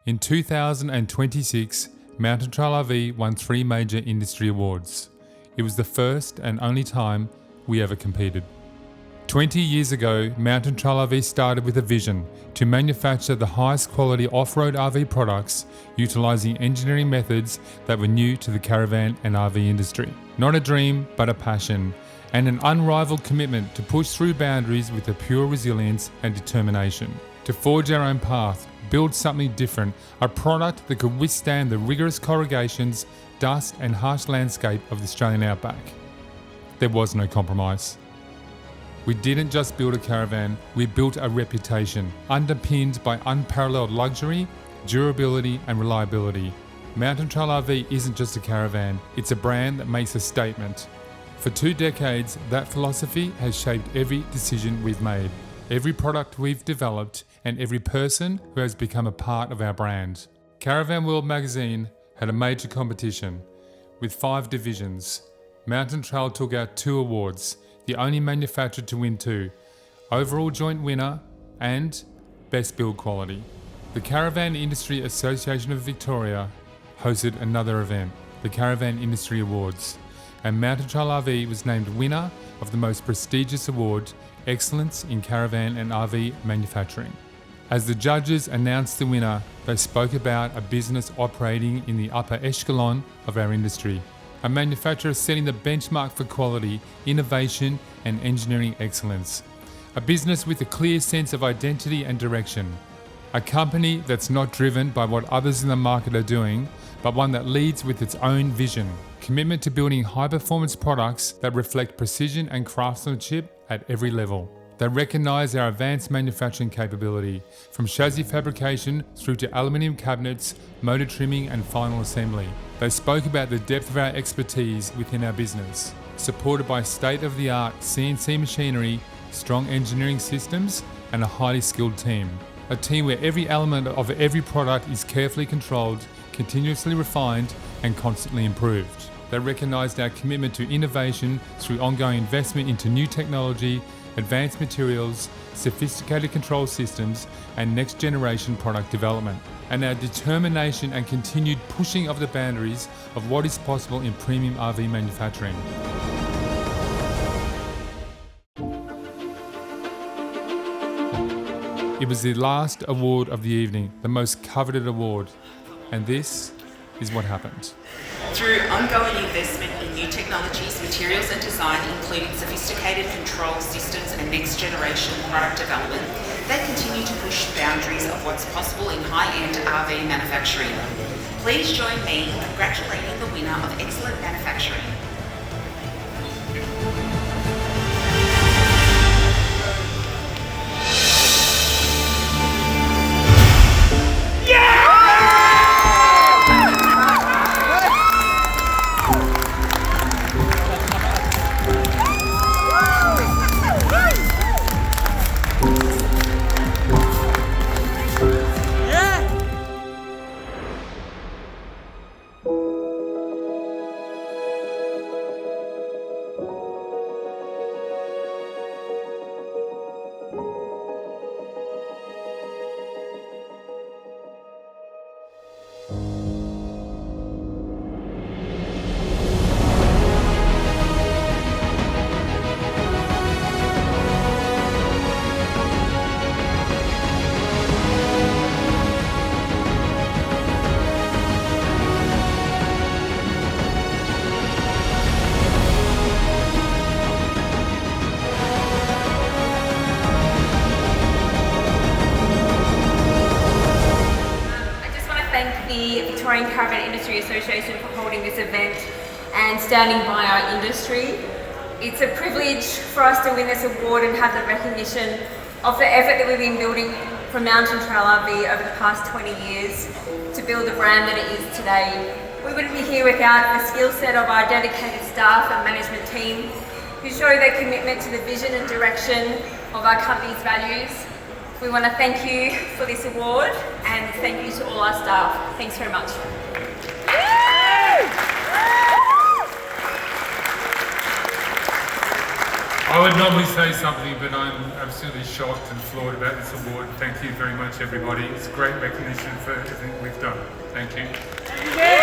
In 2026, Mountain Trail RV won 3 major industry awards. It was the first and only time we ever competed. 20 years ago, Mountain Trail RV started with a vision to manufacture the highest quality off-road RV products utilising engineering methods that were new to the caravan and RV industry. Not a dream, but a passion, and an unrivaled commitment to push through boundaries with a pure resilience and determination. To forge our own path, build something different, a product that could withstand the rigorous corrugations, dust and harsh landscape of the Australian outback. There was no compromise. We didn't just build a caravan, we built a reputation, underpinned by unparalleled luxury, durability and reliability. Mountain Trail RV isn't just a caravan, it's a brand that makes a statement. For 2 decades, that philosophy has shaped every decision we've made, every product we've developed, and every person who has become a part of our brand. Caravan World magazine had a major competition with 5 divisions. Mountain Trail took out 2 awards, the only manufacturer to win 2, overall joint winner and best build quality. The Caravan Industry Association of Victoria hosted another event, the Caravan Industry Awards, and Mountain Trail RV was named winner of the most prestigious award, Excellence in Caravan and RV Manufacturing. As the judges announced the winner, they spoke about a business operating in the upper echelon of our industry, a manufacturer setting the benchmark for quality, innovation and engineering excellence, a business with a clear sense of identity and direction, a company that's not driven by what others in the market are doing, but one that leads with its own vision, commitment to building high-performance products that reflect precision and craftsmanship at every level. They recognise our advanced manufacturing capability, from chassis fabrication through to aluminium cabinets, motor trimming and final assembly. They spoke about the depth of our expertise within our business, supported by state-of-the-art CNC machinery, strong engineering systems and a highly skilled team. A team where every element of every product is carefully controlled, continuously refined and constantly improved. They recognised our commitment to innovation through ongoing investment into new technology, advanced materials, sophisticated control systems and next generation product development, and our determination and continued pushing of the boundaries of what is possible in premium RV manufacturing. It was the last award of the evening, the most coveted award, and this is what happened. Through ongoing investment in new technologies, materials and design, including sophisticated control systems and next generation product development, they continue to push the boundaries of what's possible in high-end RV manufacturing. Please join me in congratulating the winner of Excellent Manufacturing. Victorian Caravan Industry Association for holding this event and standing by our industry. It's a privilege for us to win this award and have the recognition of the effort that we've been building from Mountain Trail RV over the past 20 years to build the brand that it is today. We wouldn't be here without the skill set of our dedicated staff and management team who show their commitment to the vision and direction of our company's values. We want to thank you for this award and thank you to all our staff. Thanks very much. I would normally say something, but I'm absolutely shocked and floored about this award. Thank you very much, everybody. It's great recognition for everything we've done. Thank you.